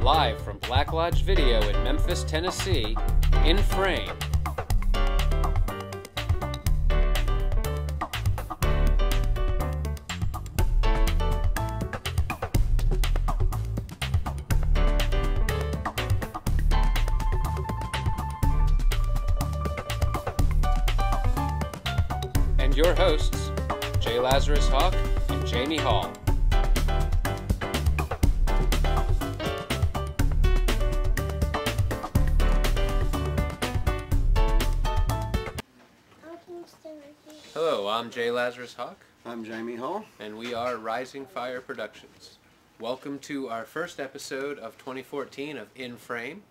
Live from Black Lodge Video in Memphis, Tennessee, In Frame. And your hosts, J. Lazarus Hawk and Jamie Hall. Hello, I'm J. Lazarus Hawk. I'm Jamie Hall. And we are Rising Fire Productions. Welcome to our first episode of 2014 of In Frame.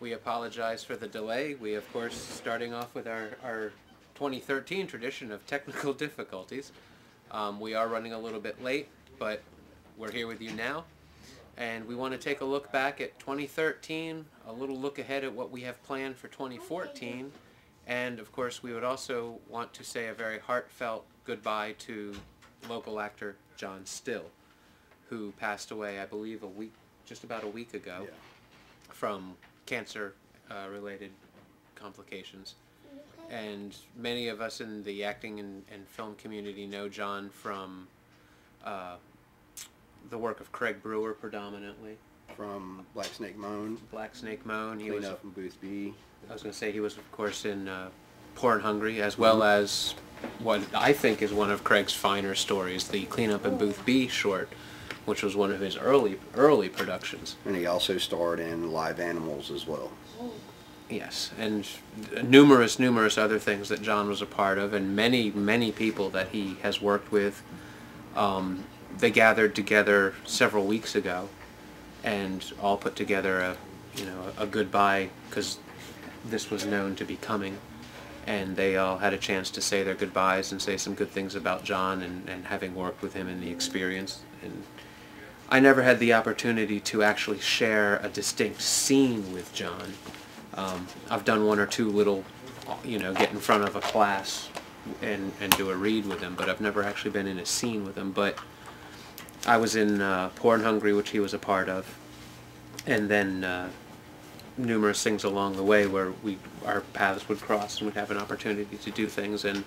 We apologize for the delay. We, of course, starting off with our 2013 tradition of technical difficulties. We are running a little bit late, but we're here with you now. And we want to take a look back at 2013, a little look ahead at what we have planned for 2014. And, of course, we would also want to say a very heartfelt goodbye to local actor John Still, who passed away, I believe, just about a week ago, from cancer-related complications. And many of us in the acting and film community know John from the work of Craig Brewer, predominantly. From Black Snake Moan. Black Snake Moan. He was up in Booth B. I was going to say he was, of course, in Poor and Hungry, as well as what I think is one of Craig's finer stories, the Cleanup in Booth B short, which was one of his early productions. And he also starred in Live Animals as well. Yes, and numerous other things that John was a part of, and many people that he has worked with. They gathered together several weeks ago and all put together a goodbye, because this was known to be coming, and they all had a chance to say their goodbyes and say some good things about John and having worked with him in the experience. And I never had the opportunity to actually share a distinct scene with John. I've done one or two little, get in front of a class and do a read with him, but I've never actually been in a scene with him. But I was in Poor and Hungry, which he was a part of, and then numerous things along the way where our paths would cross and we'd have an opportunity to do things. And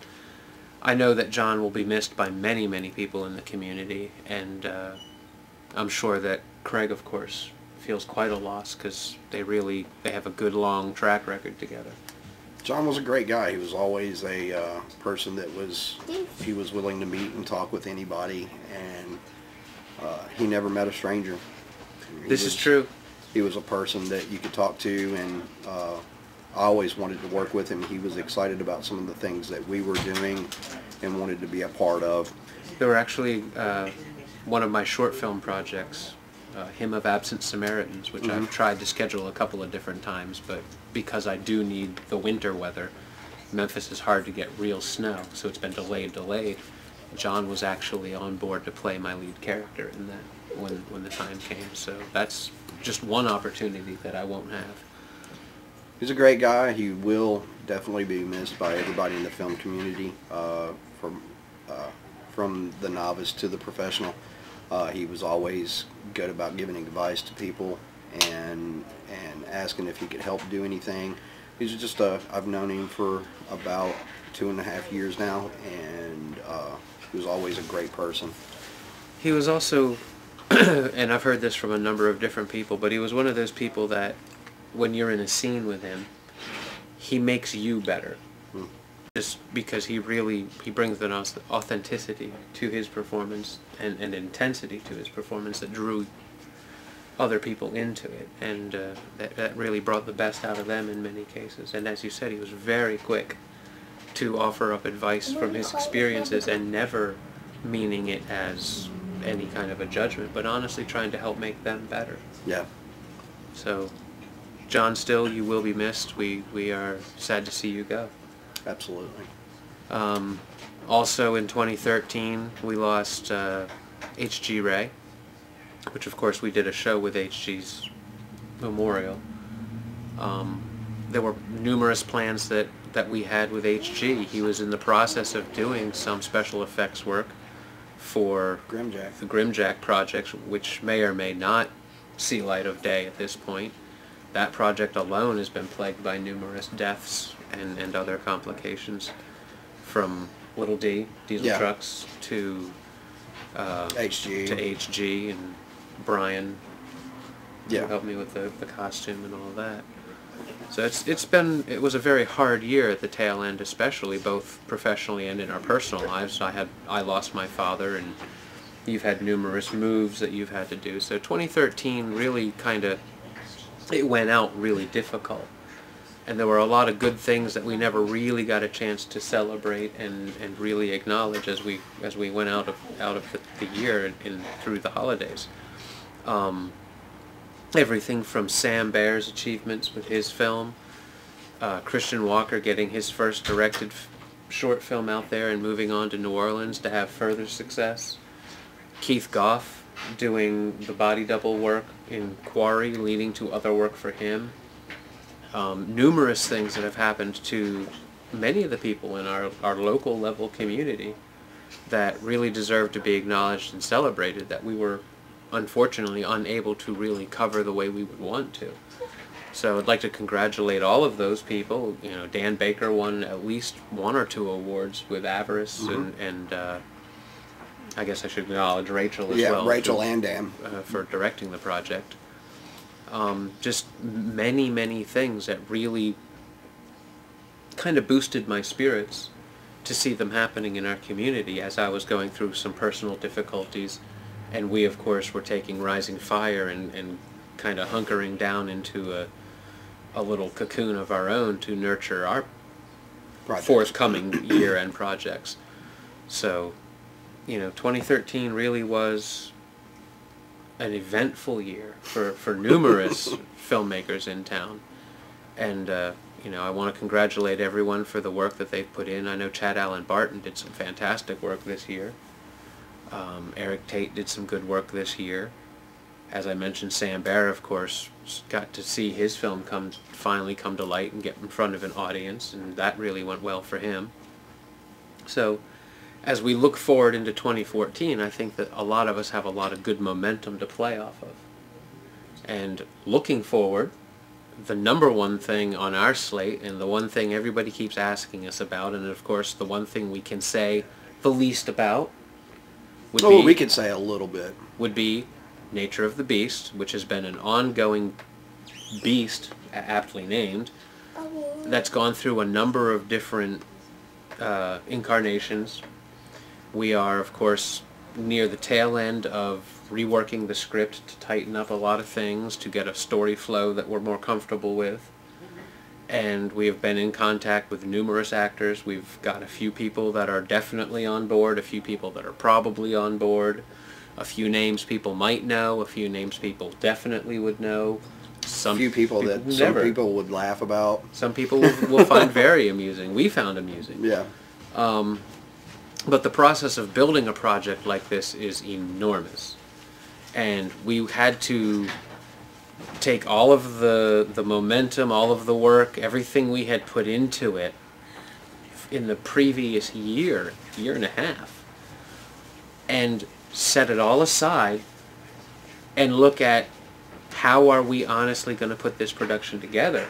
I know that John will be missed by many people in the community, and I'm sure that Craig, of course, feels quite a loss, because they have a good long track record together. John was a great guy. He was always a person that he was willing to meet and talk with anybody, and he never met a stranger. This is true. He was a person that you could talk to, and I always wanted to work with him. He was excited about some of the things that we were doing and wanted to be a part of. There were actually one of my short film projects, Hymn of Absent Samaritans, which I've tried to schedule a couple of different times, but because I do need the winter weather, Memphis is hard to get real snow, so it's been delayed. John was actually on board to play my lead character in that when the time came, so that's just one opportunity that I won't have. He's a great guy. He will definitely be missed by everybody in the film community, from the novice to the professional. He was always good about giving advice to people and asking if he could help do anything. He's just I've known him for about 2.5 years now, and he was always a great person. He was also, and I've heard this from a number of different people, but he was one of those people that when you're in a scene with him, he makes you better. Just because he brings an authenticity to his performance and intensity to his performance that drew other people into it, and that really brought the best out of them in many cases. And as you said, he was very quick to offer up advice from his experiences, and never meaning it as any kind of a judgment, but honestly trying to help make them better. Yeah. So, John Still, you will be missed. We are sad to see you go. Absolutely. Also in 2013, we lost H.G. Ray, which of course we did a show with H.G.'s memorial. There were numerous plans that we had with H.G. He was in the process of doing some special effects work for Grimjack. the Grimjack projects, which may or may not see light of day at this point. That project alone has been plagued by numerous deaths and other complications, from Little D, diesel trucks, to HG and Brian, who helped me with the costume and all of that. So it was a very hard year at the tail end, especially both professionally and in our personal lives. I lost my father, and you've had numerous moves that you've had to do. So 2013 really it went out really difficult. And there were a lot of good things that we never really got a chance to celebrate and really acknowledge as we went out of the year and through the holidays. Everything from Sam Baer's achievements with his film, Christian Walker getting his first directed short film out there and moving on to New Orleans to have further success, Keith Goff doing the body double work in Quarry, leading to other work for him. Numerous things that have happened to many of the people in our local level community that really deserve to be acknowledged and celebrated, that we were unfortunately unable to really cover the way we would want to. So I'd like to congratulate all of those people. You know, Dan Baker won at least 1 or 2 awards with Avarice, and I guess I should acknowledge Rachel as well. Yeah, Rachel and Dan. For directing the project. Just many things that really kind of boosted my spirits to see them happening in our community as I was going through some personal difficulties. And we, of course, were taking Rising Fire and kind of hunkering down into a little cocoon of our own to nurture our forthcoming year-end projects. So, you know, 2013 really was an eventful year for numerous filmmakers in town. And, you know, I want to congratulate everyone for the work that they've put in. I know Chad Allen Barton did some fantastic work this year. Eric Tate did some good work this year. As I mentioned, Sam Baer, of course, got to see his film finally come to light and get in front of an audience, and that really went well for him. So, as we look forward into 2014, I think that a lot of us have a lot of good momentum to play off of. And looking forward, the number one thing on our slate, and the one thing everybody keeps asking us about, and of course the one thing we can say the least about, we could say a little bit, would be Nature of the Beast, which has been an ongoing beast, aptly named, that's gone through a number of different incarnations. We are, of course, near the tail end of reworking the script to tighten up a lot of things, to get a story flow that we're more comfortable with. And we have been in contact with numerous actors. We've got a few people that are definitely on board, a few people that are probably on board, a few names people might know, a few names people definitely would know. Some few people that some people would laugh about. Some people will find very amusing. We found amusing. Yeah. But the process of building a project like this is enormous. And we had to take all of the momentum, all of the work, everything we had put into it in the previous year and a half, and set it all aside and look at how are we honestly going to put this production together.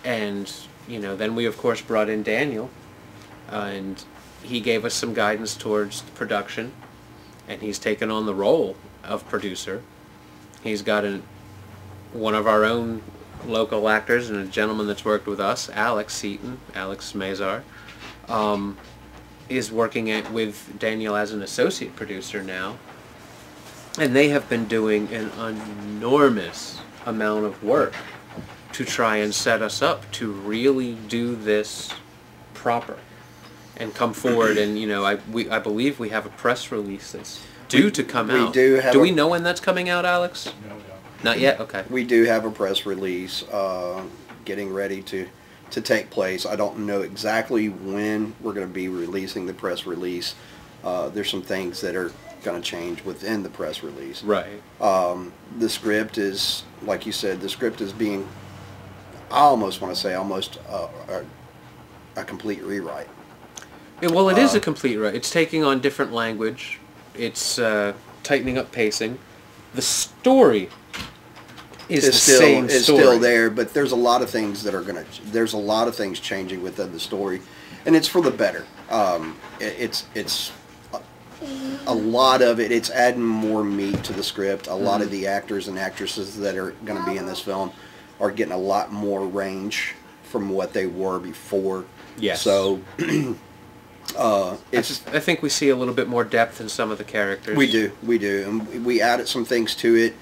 And, you know, then we of course brought in Daniel, and he gave us some guidance towards the production, and he's taken on the role of producer. He's got one of our own local actors and a gentleman that's worked with us, Alex Mazar, is working with Daniel as an associate producer now. And they have been doing an enormous amount of work to try and set us up to really do this proper and come forward. And, you know, I believe we have a press release that's due to come out. Do we know when that's coming out, Alex? No, no. Not yet? Okay. We do have a press release getting ready to take place. I don't know exactly when we're going to be releasing the press release. There's some things that are going to change within the press release. Right. The script is, like you said, the script is being, I almost want to say, almost a complete rewrite. Yeah, well, it is a complete rewrite. It's taking on different language. It's tightening up pacing. The story is the same is story. still there, but there's a lot of things that are there's a lot of things changing within the story, and it's for the better. It's a lot of it. It's adding more meat to the script. A lot of the actors and actresses that are going to be in this film are getting a lot more range from what they were before. Yes. So. I think we see a little bit more depth in some of the characters. We do, and we added some things to it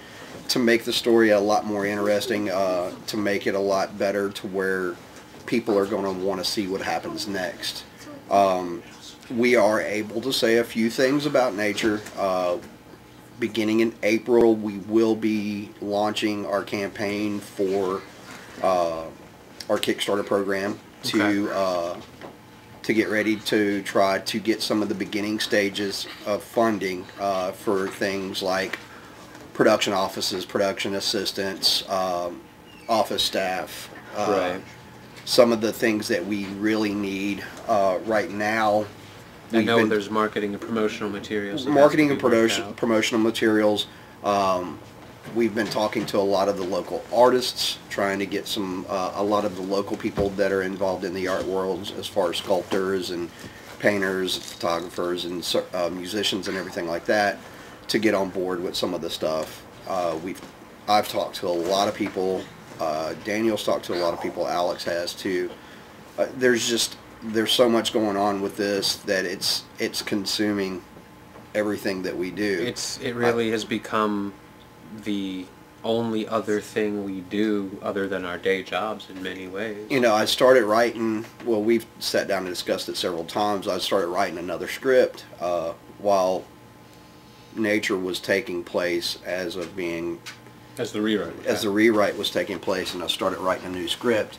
to make the story a lot more interesting, to make it a lot better, to where people are going to want to see what happens next. We are able to say a few things about nature. Beginning in April, we will be launching our campaign for our Kickstarter program to get ready to try to get some of the beginning stages of funding for things like production offices, production assistants, office staff, right. Some of the things that we really need right now. I know there's marketing and promotional materials. Marketing and promotional materials. We've been talking to a lot of the local artists, trying to get a lot of the local people that are involved in the art world, as far as sculptors and painters, photographers, and musicians and everything like that, to get on board with some of the stuff. I've talked to a lot of people. Daniel's talked to a lot of people. Alex has too. There's so much going on with this that it's consuming everything that we do. It really has become the only other thing we do other than our day jobs in many ways. You know, I started writing, well, we've sat down and discussed it several times. I started writing another script while nature was taking place as the rewrite. As the rewrite was taking place, and I started writing a new script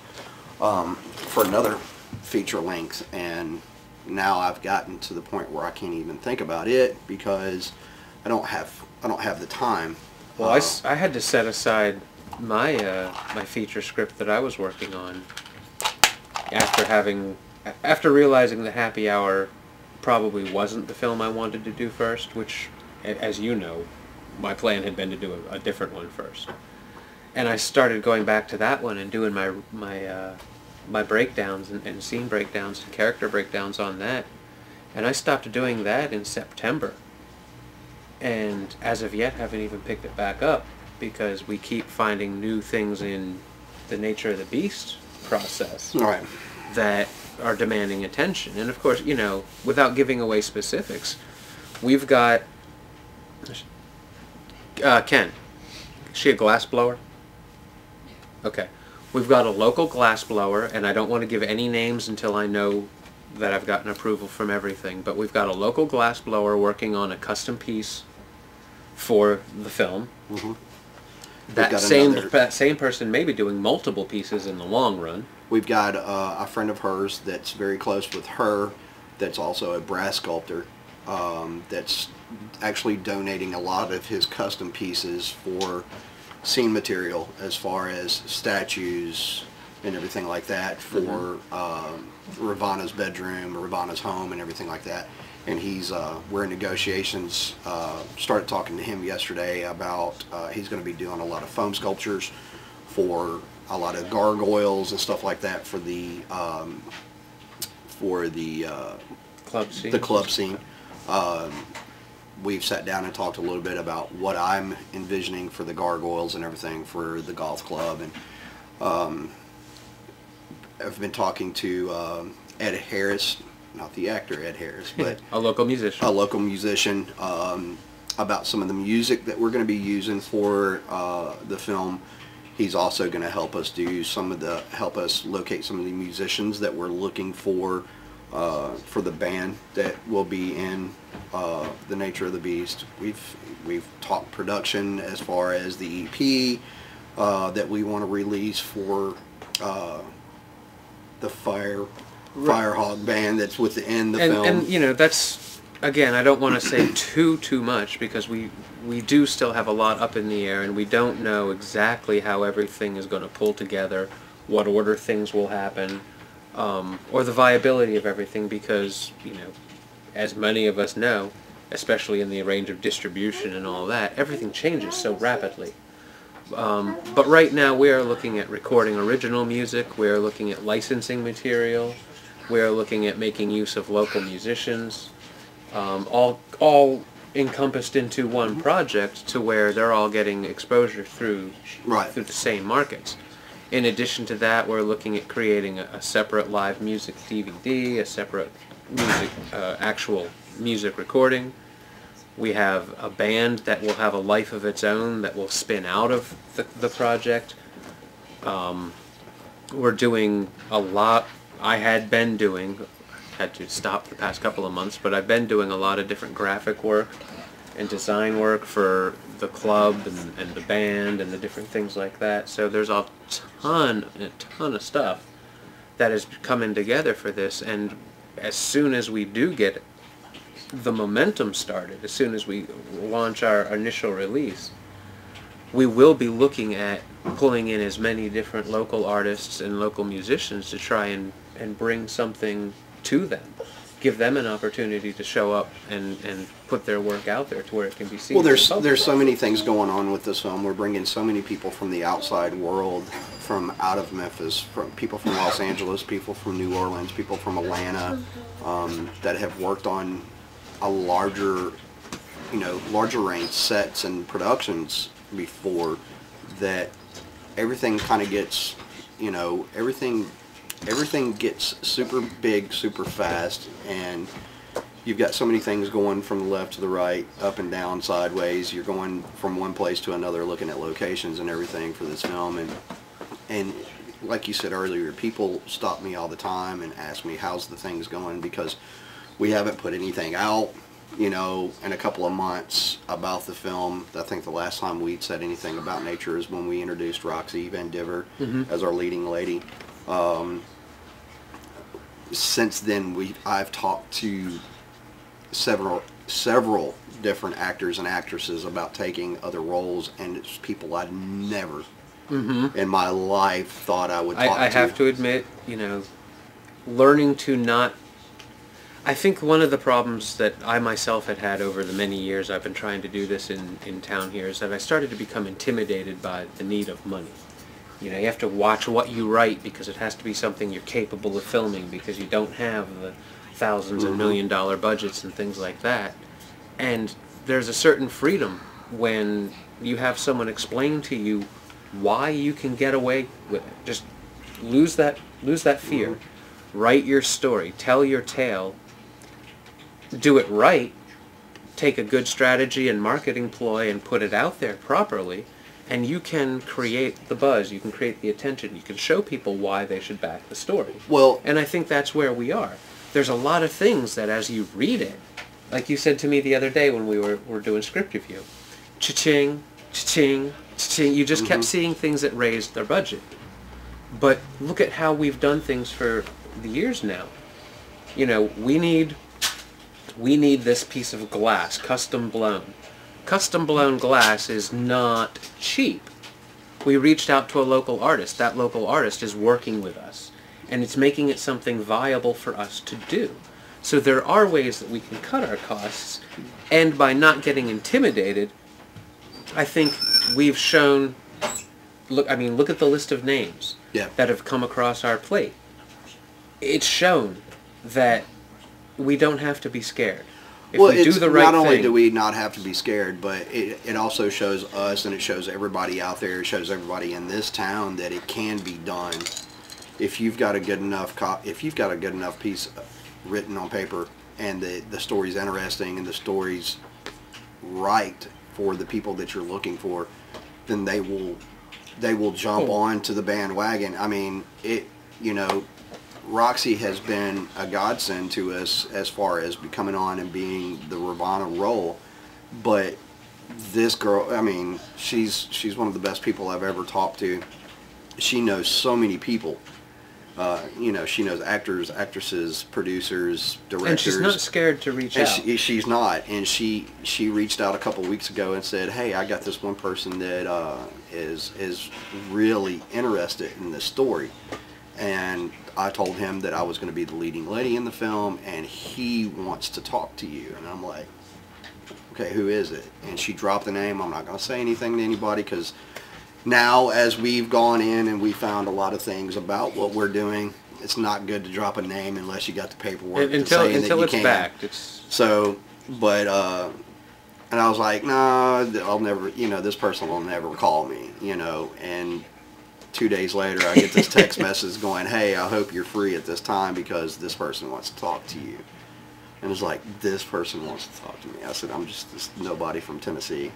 for another feature length, and now I've gotten to the point where I can't even think about it because I don't have the time. Well, I had to set aside my my feature script that I was working on after realizing that Happy Hour probably wasn't the film I wanted to do first, which, as you know, my plan had been to do a different one first. And I started going back to that one and doing my breakdowns and scene breakdowns and character breakdowns on that. And I stopped doing that in September. And as of yet haven't even picked it back up because we keep finding new things in the nature of the beast process that are demanding attention. And of course, you know, without giving away specifics, we've got Ken. Is she a glass blower? Okay. We've got a local glass blower, and I don't want to give any names until I know that I've gotten approval from everything, but we've got a local glass blower working on a custom piece for the film. Mm-hmm. That same person may be doing multiple pieces in the long run. We've got a friend of hers that's very close with her, that's also a brass sculptor, that's actually donating a lot of his custom pieces for scene material, as far as statues and everything like that, for Ravana's bedroom, or Ravana's home, and everything like that. And we're in negotiations. Started talking to him yesterday about he's going to be doing a lot of foam sculptures for a lot of gargoyles and stuff like that for the club scene. The club scene. We've sat down and talked a little bit about what I'm envisioning for the gargoyles and everything for the golf club, and I've been talking to Ed Harris, not the actor Ed Harris, but a local musician. About some of the music that we're going to be using for the film. He's also going to help us locate some of the musicians that we're looking for the band that will be in The Nature of the Beast. We've talked production as far as the EP that we want to release for the Firehawk band that's within the film. And you know, that's, again, I don't want to say too much because we do still have a lot up in the air, and we don't know exactly how everything is going to pull together, what order things will happen, or the viability of everything, because, you know, as many of us know, especially in the range of distribution and all that, everything changes so rapidly. But right now we are looking at recording original music, we are looking at licensing material, we are looking at making use of local musicians, all encompassed into one project to where they're all getting exposure through the same markets. In addition to that, we're looking at creating a separate live music DVD, a separate music, actual music recording. We have a band that will have a life of its own that will spin out of the project. We're doing a lot. I had to stop the past couple of months, but I've been doing a lot of different graphic work and design work for the club and the band and the different things like that. So there's a ton of stuff that is coming together for this, and as soon as we do get the momentum started, as soon as we launch our initial release, we will be looking at pulling in as many different local artists and local musicians to try and bring something to them. Give them an opportunity to show up and put their work out there to where it can be seen. Well, there's so many things going on with this film. We're bringing so many people from the outside world, from out of Memphis, from people from Los Angeles, people from New Orleans, people from Atlanta, that have worked on a larger range sets and productions before. That everything kind of gets, everything gets super big, super fast, and you've got so many things going from the left to the right, up and down, sideways. You're going from one place to another, looking at locations and everything for this film, and like you said earlier, people stop me all the time and ask me how's the things going, because we haven't put anything out, in a couple of months about the film. I think the last time we'd said anything about nature is when we introduced Roxy Van Diver as our leading lady. Since then, I've talked to several different actors and actresses about taking other roles, and it's people I'd never in my life thought I would talk to. I have to admit, learning to not... I think one of the problems that I myself had over the many years I've been trying to do this in town here is that I started to become intimidated by the need of money. You have to watch what you write because it has to be something you're capable of filming, because you don't have the thousands and $1 million budgets and things like that. And there's a certain freedom when you have someone explain to you why you can get away with it. Just lose that fear. Write your story. Tell your tale. Do it right. Take a good strategy and marketing ploy and put it out there properly. And you can create the buzz, you can create the attention, you can show people why they should back the story. Well, and I think that's where we are. There's a lot of things that as you read it, like you said to me the other day when we were doing script review, cha-ching, cha-ching, cha-ching, you just kept seeing things that raised their budget. But look at how we've done things for the years now. We need this piece of glass, custom blown. Custom blown glass is not cheap. We reached out to a local artist. That local artist is working with us, and it's making it something viable for us to do. So there are ways that we can cut our costs, and by not getting intimidated, I think we've shown... Look at the list of names that have come across our plate. It's shown that we don't have to be scared. If we do the right not only thing, do we not have to be scared, but it also shows us, and it shows everybody out there, it shows everybody in this town that it can be done if you've got a good enough piece written on paper, and the story's interesting and the story's right for the people that you're looking for, then they will jump on to the bandwagon. Roxy has been a godsend to us as far as coming on and being the Ravana role, but this girl, she's one of the best people I've ever talked to. She knows so many people. She knows actors, actresses, producers, directors. And she's not scared to reach out. She's not, and she reached out a couple weeks ago and said, "Hey, I got this one person that is really interested in this story." And I told him that I was going to be the leading lady in the film, and he wants to talk to you. And I'm like, okay, who is it? And she dropped the name. I'm not going to say anything to anybody because now as we've gone in and we found a lot of things about what we're doing, it's not good to drop a name unless you got the paperwork until that it's backed. It's so, but and I was like, no, I'll never, this person will never call me, and 2 days later I get this text message going, hey, I hope you're free at this time because this person wants to talk to you. And it's like, this person wants to talk to me. I said, I'm just this nobody from Tennessee.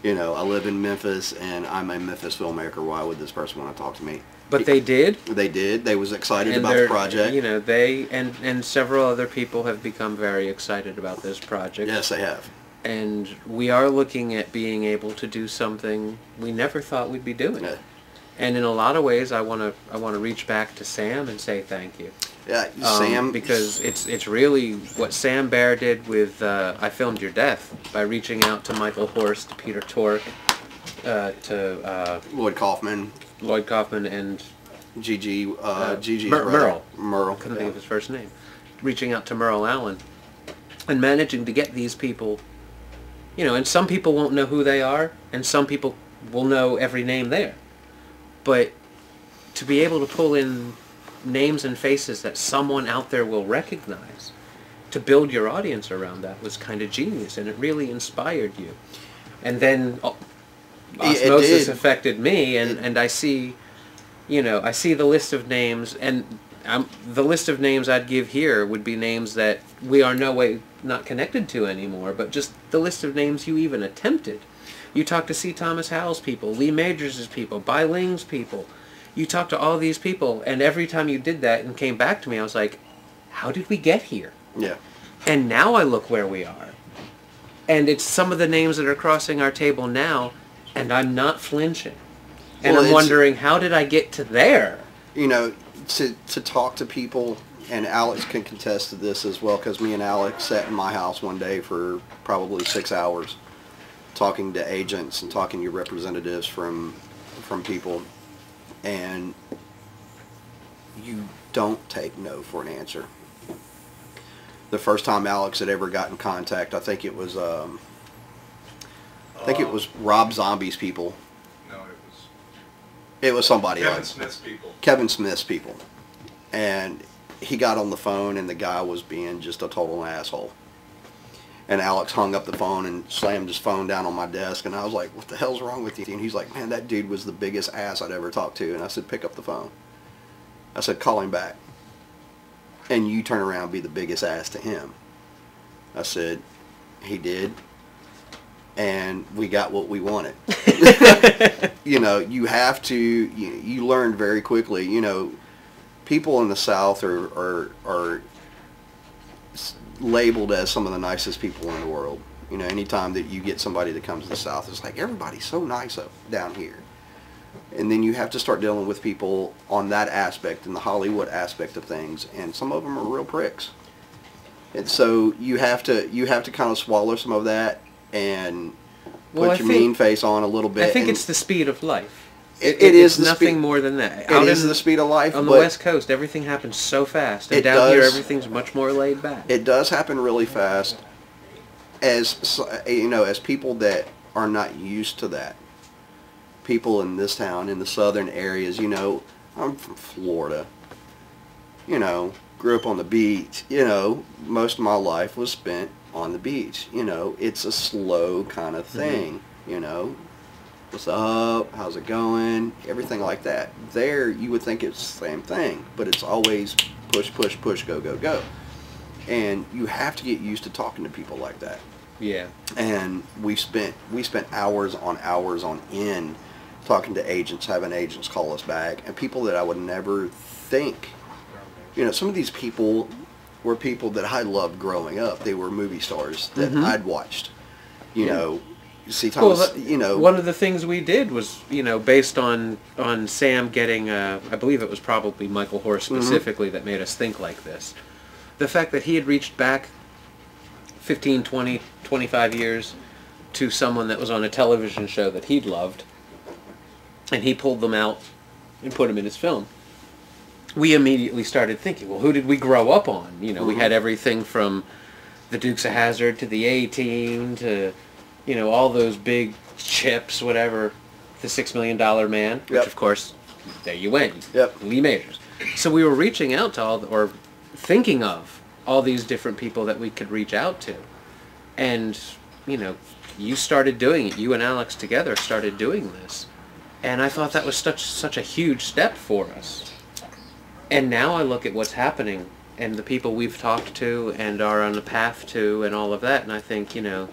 I live in Memphis and I'm a Memphis filmmaker. Why would this person want to talk to me? But they did. They did. They was excited about the project. They and several other people have become very excited about this project. Yes, they have. And we are looking at being able to do something we never thought we'd be doing. Yeah. And in a lot of ways, I want to reach back to Sam and say thank you. Yeah, Sam. Because it's really what Sam Baer did with I Filmed Your Death by reaching out to Michael Horst, Peter Tork, to Lloyd Kaufman, and Gigi's Merle. Merle. Couldn't think of his first name. Reaching out to Merle Allen and managing to get these people. And some people won't know who they are, and some people will know every name there. But to be able to pull in names and faces that someone out there will recognize, to build your audience around that was kind of genius, and it really inspired you. And then osmosis affected me, and I see, I see the list of names, and the list of names I'd give here would be names that we are no way not connected to anymore, but just the list of names you even attempted. You talked to C. Thomas Howell's people, Lee Majors' people, Bai Ling's people. You talked to all these people, and every time you did that and came back to me, I was like, how did we get here? Yeah. And now I look where we are. And it's some of the names that are crossing our table now, and I'm not flinching. And I'm wondering, how did I get to there? To talk to people, and Alex can contest to this as well, because me and Alex sat in my house one day for probably 6 hours talking to agents and talking to representatives from people, and you don't take no for an answer. The first time Alex had ever got in contact, I think it was Rob Zombie's people. No, it was somebody Kevin else. Smith's people. Kevin Smith's people. And he got on the phone, and the guy was being just a total asshole. And Alex hung up the phone and slammed his phone down on my desk, and I was like, what the hell's wrong with you? And he's like, man, that dude was the biggest ass I'd ever talked to. And I said, pick up the phone. I said, call him back. And you turn around and be the biggest ass to him. I said, he did. And we got what we wanted. You have to, you learn very quickly, people in the South are labeled as some of the nicest people in the world. Anytime that you get somebody that comes to the South, it's like, everybody's so nice up down here. And then you have to start dealing with people on that aspect and the Hollywood aspect of things, and some of them are real pricks. And so you have to kind of swallow some of that and put your mean face on a little bit. I think it's the speed of life. It's nothing more than that. It is the speed of life. On the West Coast, everything happens so fast, and down here, everything's much more laid back. It does happen really fast. As people that are not used to that, people in this town, in the southern areas, I'm from Florida. Grew up on the beach. Most of my life was spent on the beach. It's a slow kind of thing. What's up? How's it going? Everything like that. There, you would think it's the same thing, but it's always push, push, push, go, go, go. And you have to get used to talking to people like that. Yeah. And we spent hours on end talking to agents, having agents call us back, and people that I would never think. Some of these people were people that I loved growing up. They were movie stars that I'd watched. See, Thomas, one of the things we did was, based on Sam getting, I believe it was probably Michael Horst specifically that made us think like this. The fact that he had reached back 15, 20, 25 years to someone that was on a television show that he'd loved, and he pulled them out and put them in his film. We immediately started thinking, well, who did we grow up on? We had everything from the Dukes of Hazzard to the A-Team to... all those big chips, whatever, the $6 Million Man, which Yep. of course, there you went. Yep. Lee Majors. So we were reaching out to or thinking of all these different people that we could reach out to. And, you know, you started doing it. You and Alex together started doing this. And I thought that was such a huge step for us. And now I look at what's happening and the people we've talked to and are on the path to and all of that, and I think, you know,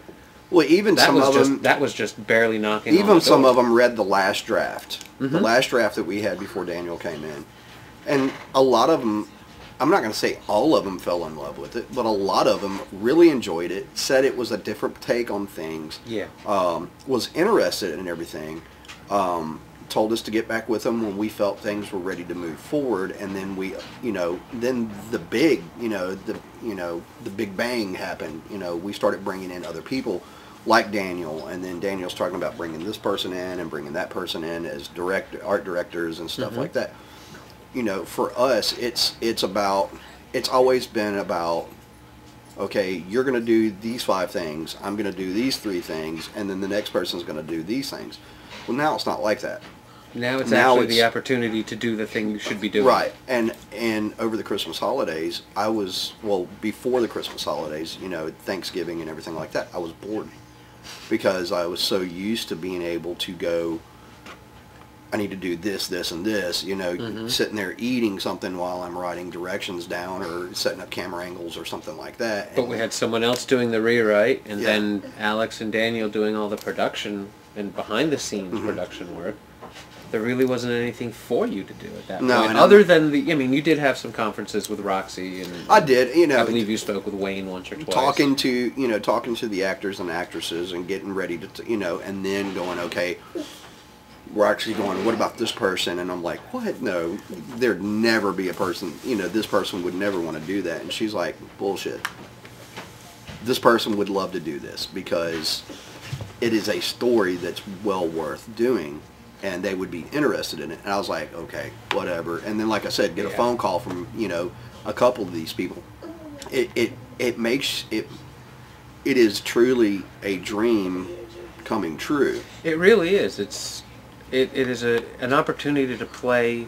Well, even that some was of just them, that was just barely knocking on even the some door. of them read the last draft, the Mhm. last draft that we had before Daniel came in, and a lot of them. I'm not going to say all of them fell in love with it, but a lot of them really enjoyed it. Said it was a different take on things. Yeah. Was interested in everything. Told us to get back with them when we felt things were ready to move forward, and then we, you know, then the big, the big bang happened. You know, we started bringing in other people, like Daniel, and then Daniel's talking about bringing this person in and bringing that person in as art directors and stuff like that. You know, for us, it's always been about, okay, you're going to do these 5 things, I'm going to do these 3 things, and then the next person's going to do these things. Well, now it's not like that. Now it's actually the opportunity to do the thing you should be doing. Right. And over the Christmas holidays, before the Christmas holidays, you know, Thanksgiving and everything like that, I was bored because I was so used to being able to go, I need to do this, this, and this, you know, sitting there eating something while I'm writing directions down or setting up camera angles or something like that. But we had someone else doing the rewrite, and Yeah. then Alex and Daniel doing all the production and behind-the-scenes production work. There really wasn't anything for you to do at that No, point, and other than I mean, you did have some conferences with Roxy, and I did, you know, I believe you spoke with Wayne once or twice. talking to the actors and actresses and getting ready to, you know, and then going, okay, we're actually going, what about this person? And I'm like, what? No, there'd never be a person, you know, this person would never want to do that. And she's like, bullshit. This person would love to do this because it is a story that's well worth doing and they would be interested in it. And I was like, okay, whatever. And then, like I said, get a phone call from, you know, a couple of these people. It makes it is truly a dream coming true. It really is. It is an opportunity to play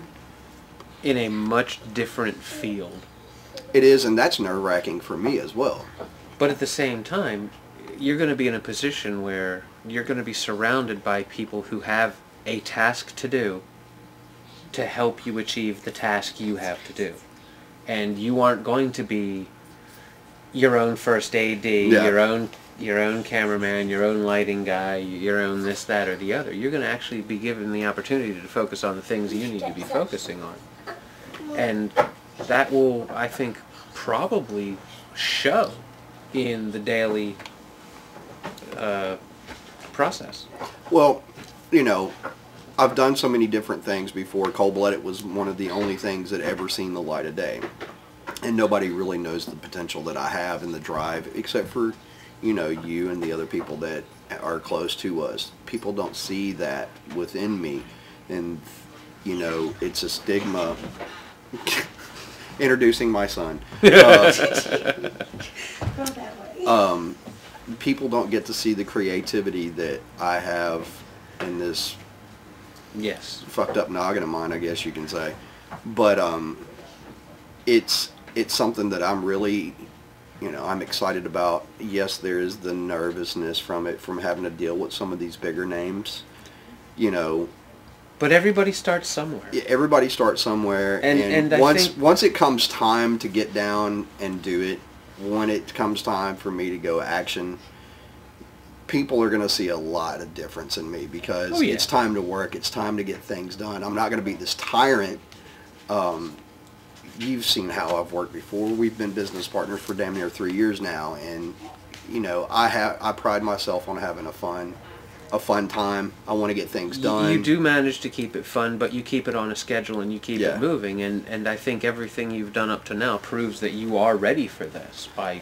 in a much different field. It is, and that's nerve-wracking for me as well. But at the same time, you're going to be in a position where you're going to be surrounded by people who have a task to do to help you achieve the task you have to do. And you aren't going to be your own first AD, your own cameraman, your own lighting guy, your own this, that, or the other. You're going to actually be given the opportunity to focus on the things you need to be focusing on. And that will, I think, probably show in the daily process. Well, you know, I've done so many different things before. Cold-Blooded was one of the only things that ever seen the light of day. And nobody really knows the potential that I have and the drive, except for, you know, you and the other people that are close to us. People don't see that within me. And, you know, it's a stigma. Introducing my son. People don't get to see the creativity that I have in this fucked up noggin of mine, I guess you can say. But it's something that I'm really, you know, I'm excited about. Yes, there is the nervousness from it, from having to deal with some of these bigger names, you know. But everybody starts somewhere. Everybody starts somewhere, and once it comes time to get down and do it, when it comes time for me to go action, people are going to see a lot of difference in me because it's time to work. It's time to get things done. I'm not going to be this tyrant. You've seen how I've worked before. We've been business partners for damn near 3 years now, and you know, I pride myself on having a fun time. I want to get things done. You do manage to keep it fun, but you keep it on a schedule and you keep it moving. And I think everything you've done up to now proves that you are ready for this by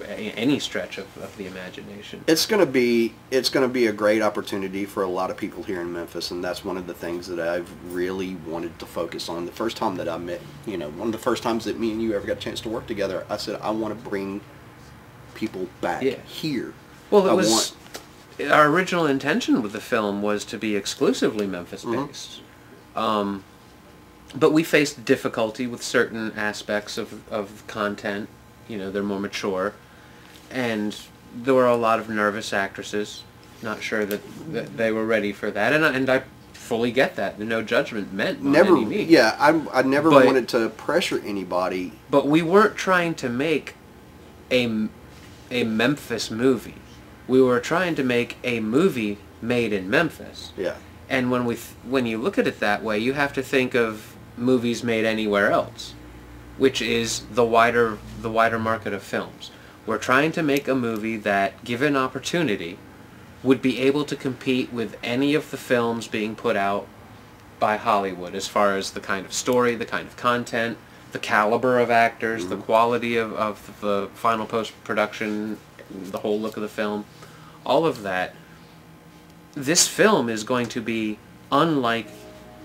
any stretch of the imagination. It's going to be a great opportunity for a lot of people here in Memphis, and that's one of the things that I've really wanted to focus on. The first time that I met, you know, one of the first times that me and you ever got a chance to work together, I said I want to bring people back here. Well, our original intention with the film was to be exclusively Memphis-based. But we faced difficulty with certain aspects of content. You know, they're more mature. And there were a lot of nervous actresses, not sure that they were ready for that. And I fully get that. No judgment meant by any means. Yeah, I never wanted to pressure anybody. But we weren't trying to make a Memphis movie. We were trying to make a movie made in Memphis. Yeah. And when you look at it that way, you have to think of movies made anywhere else, which is the wider market of films. We're trying to make a movie that, given opportunity, would be able to compete with any of the films being put out by Hollywood as far as the kind of story, the kind of content, the caliber of actors, the quality of the final post-production, the whole look of the film, all of that. This film is going to be unlike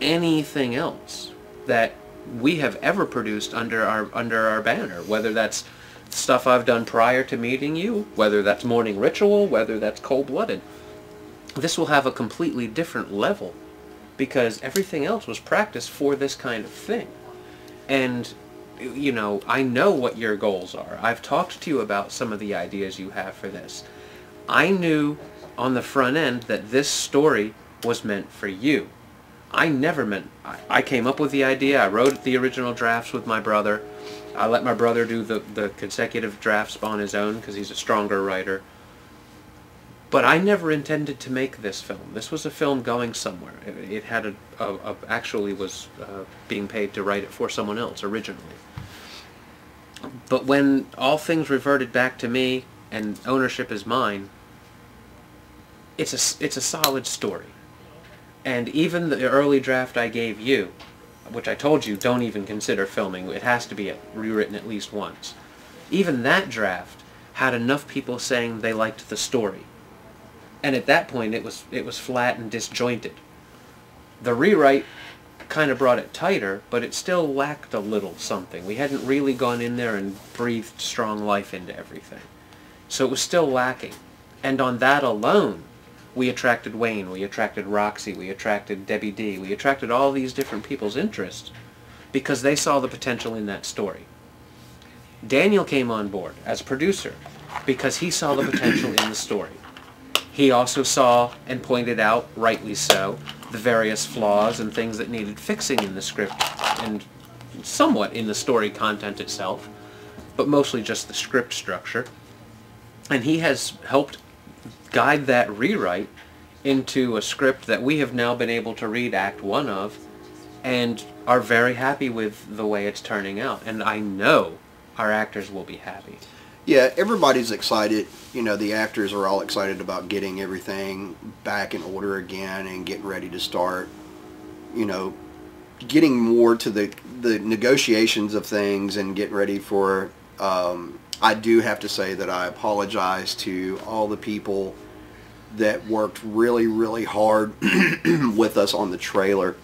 anything else that we have ever produced under our banner, whether that's stuff I've done prior to meeting you, whether that's Morning Ritual, whether that's Cold-Blooded. This will have a completely different level because everything else was practiced for this kind of thing. And, you know, I know what your goals are. I've talked to you about some of the ideas you have for this. I knew on the front end that this story was meant for you. I came up with the idea. I wrote the original drafts with my brother. I let my brother do the consecutive drafts on his own because he's a stronger writer. But I never intended to make this film. This was a film going somewhere. It had actually was being paid to write it for someone else originally. But when all things reverted back to me and ownership is mine, it's a solid story. And even the early draft I gave you, which I told you don't even consider filming, it has to be rewritten at least once. Even that draft had enough people saying they liked the story. And at that point it was flat and disjointed. The rewrite kind of brought it tighter, but it still lacked a little something. We hadn't really gone in there and breathed strong life into everything. So it was still lacking. And on that alone, we attracted Wayne, we attracted Roxy, we attracted Debbie D, we attracted all these different people's interest because they saw the potential in that story. Daniel came on board as producer because he saw the potential in the story. He also saw and pointed out, rightly so, the various flaws and things that needed fixing in the script and somewhat in the story content itself, but mostly just the script structure. And he has helped guide that rewrite into a script that we have now been able to read Act 1 of and are very happy with the way it's turning out. And I know our actors will be happy. Yeah, everybody's excited. You know, the actors are all excited about getting everything back in order again and getting ready to start, you know, getting more to the negotiations of things and getting ready for... I do have to say that I apologize to all the people that worked really, really hard with us on the trailer.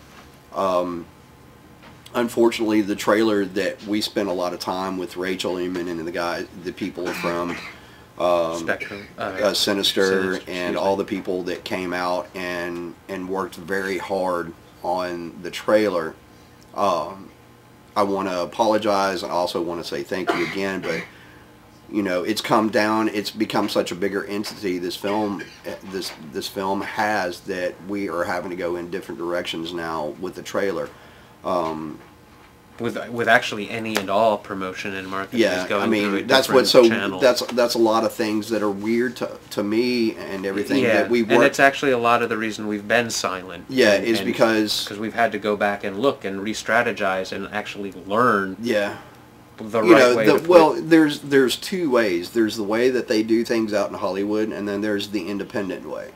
Unfortunately, the trailer that we spent a lot of time with Rachel Eamon and the people from Spectrum, Sinister, and all the people that came out and worked very hard on the trailer. I want to apologize. I also want to say thank you again, but you know, it's come down. It's become such a bigger entity. This film has that we are having to go in different directions now with the trailer. With actually any and all promotion and marketing, yeah, going I mean through a that's different what so channel. that's a lot of things that are weird to me and everything that we work. And it's actually a lot of the reason we've been silent. Yeah, is because we've had to go back and look and re-strategize and actually learn. Yeah. The right way to well, there's two ways. There's the way that they do things out in Hollywood, and then there's the independent way.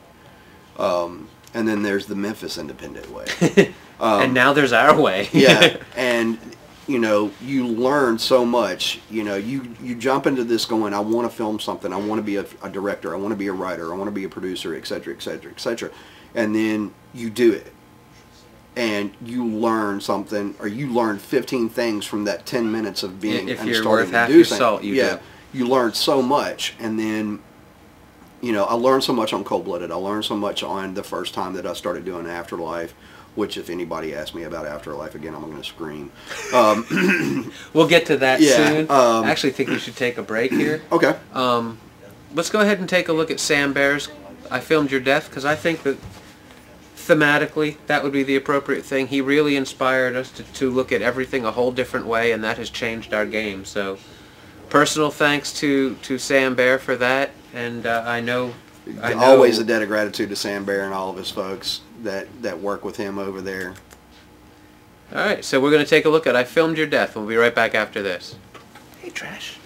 And then there's the Memphis independent way. And now there's our way. Yeah, and you know, you learn so much. You know, you jump into this going, I want to film something. I want to be a director. I want to be a writer. I want to be a producer, etc., etc., etc. And then you do it. And you learn something, or you learn 15 things from that 10 minutes of being if and you're starting worth half to do your something. salt, you do. You learn so much, and then you know, I learned so much on Cold Blooded. I learned so much on the first time that I started doing Afterlife, which if anybody asks me about Afterlife again, I'm going to scream. We'll get to that soon. I actually think we should take a break here. Okay. Let's go ahead and take a look at Sam Baer's I Filmed Your Death, because I think that thematically that would be the appropriate thing. He really inspired us to look at everything a whole different way, and that has changed our game. So personal thanks to Sam Baer for that, and I know always a debt of gratitude to Sam Baer and all of his folks that work with him over there. All right, so we're going to take a look at I Filmed Your Death. We'll be right back after this. Hey, Trash.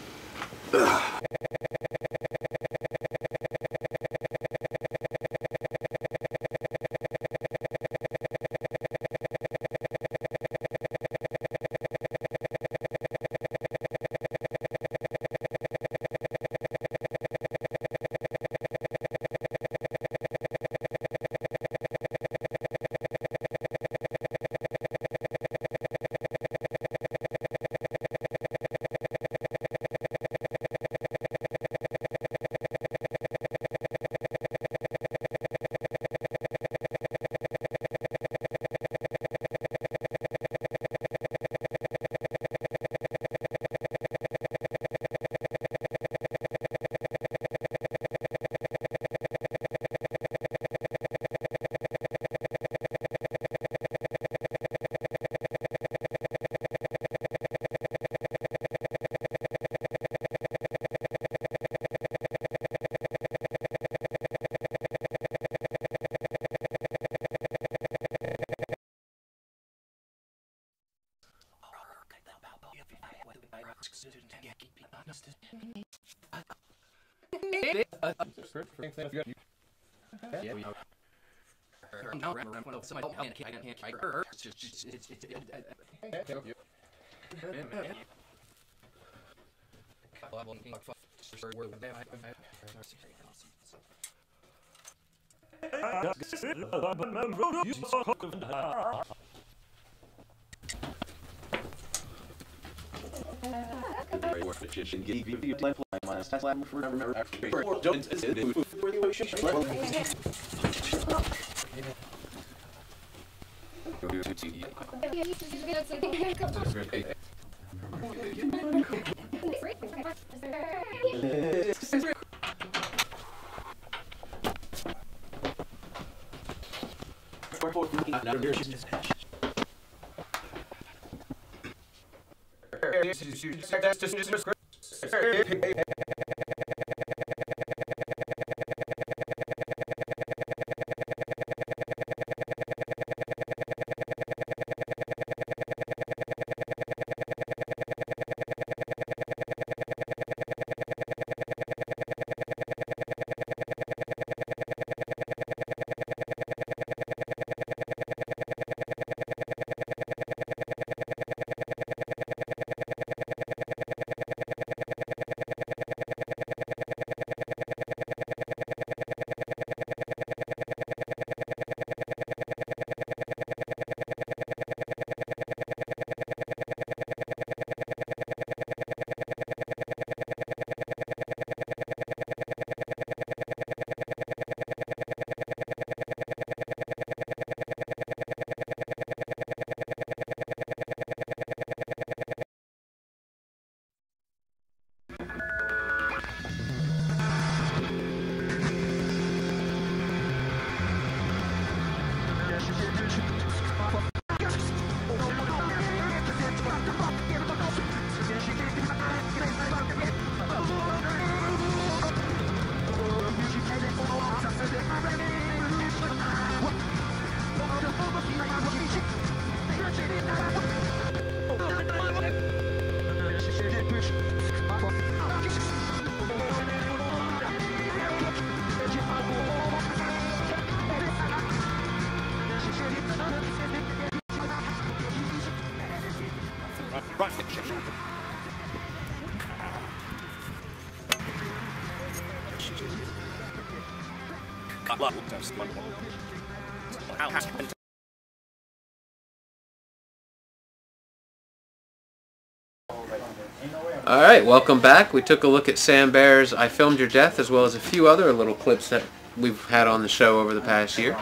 All right, welcome back. We took a look at Sam Baer's I Filmed Your Death, as well as a few other little clips that we've had on the show over the past year.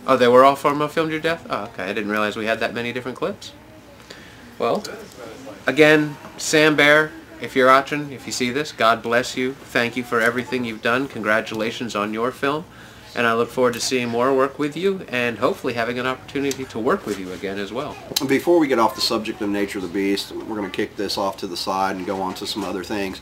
Oh, they were all from I Filmed Your Death? Oh, okay. I didn't realize we had that many different clips. Well, again, Sam Baer, if you're watching, if you see this, God bless you. Thank you for everything you've done. Congratulations on your film. And I look forward to seeing more work with you and hopefully having an opportunity to work with you again as well. Before we get off the subject of Nature of the Beast, we're going to kick this off to the side and go on to some other things.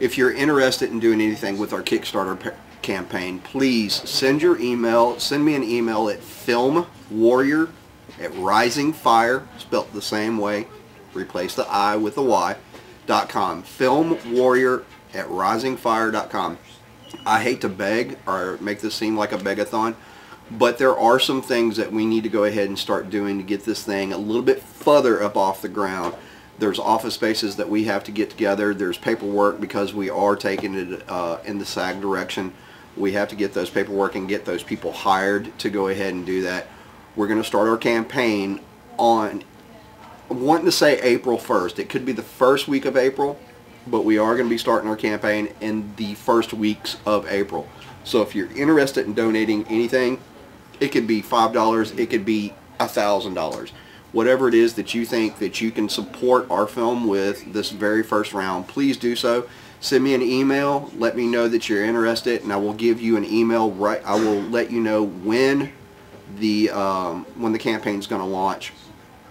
If you're interested in doing anything with our Kickstarter campaign, please send me an email at filmwarrior@risingfire, spelt the same way, replace the I with a Y, .com, filmwarrior@risingfire.com. I hate to beg or make this seem like a begathon, but there are some things that we need to go ahead and start doing to get this thing a little bit further up off the ground. There's office spaces that we have to get together. There's paperwork because we are taking it in the SAG direction. We have to get those paperwork and get those people hired to go ahead and do that. We're going to start our campaign on, I'm wanting to say April 1st. It could be the first week of April, but we are going to be starting our campaign in the first weeks of April. So if you're interested in donating anything, it could be $5, it could be $1,000. Whatever it is that you think that you can support our film with this very first round, please do so. Send me an email, let me know that you're interested, and I will give you an email. I will let you know when the campaign is going to launch.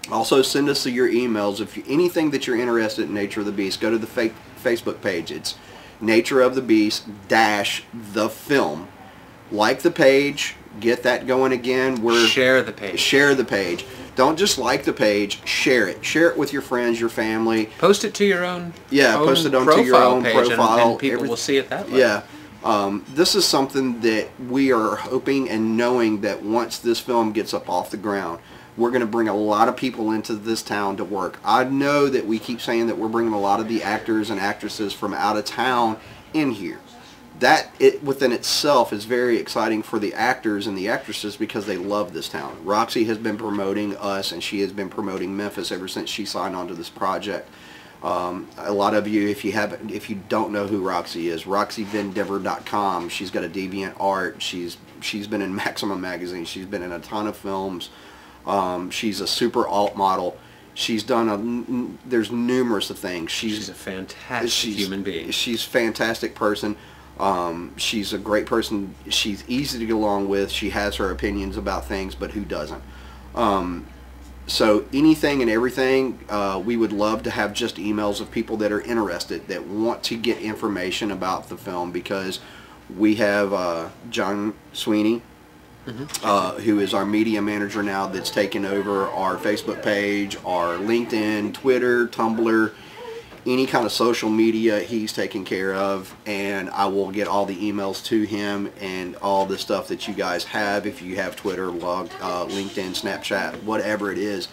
Also, send us your emails if anything that you're interested in Nature of the Beast. Go to the Facebook page. It's Nature of the Beast -the film. Like the page. Get that going again. Share the page. Share the page. Don't just like the page. Share it. Share it with your friends, your family. Post it to your own. Yeah, post it onto your own profile. And people will see it that way. Yeah. This is something that we are hoping and knowing that once this film gets up off the ground, we're going to bring a lot of people into this town to work. I know that we keep saying that we're bringing a lot of the actors and actresses from out of town in here. That within itself is very exciting for the actors and the actresses because they love this town. Roxy has been promoting us, and she has been promoting Memphis ever since she signed on to this project. A lot of you, if you don't know who Roxy is, RoxyVendever.com. She's got a Deviant Art. She's been in Maximum Magazine. She's been in a ton of films. She's a super alt model. She's done there's numerous of things. She's a fantastic human being. She's a fantastic person. She's a great person. She's easy to get along with. She has her opinions about things, but who doesn't? So anything and everything, we would love to have just emails of people that are interested, that want to get information about the film, because we have John Sweeney, who is our media manager now, that's taken over our Facebook page, our LinkedIn, Twitter, Tumblr, any kind of social media he's taken care of, and I will get all the emails to him and all the stuff that you guys have. If you have Twitter, LinkedIn, Snapchat, whatever it is,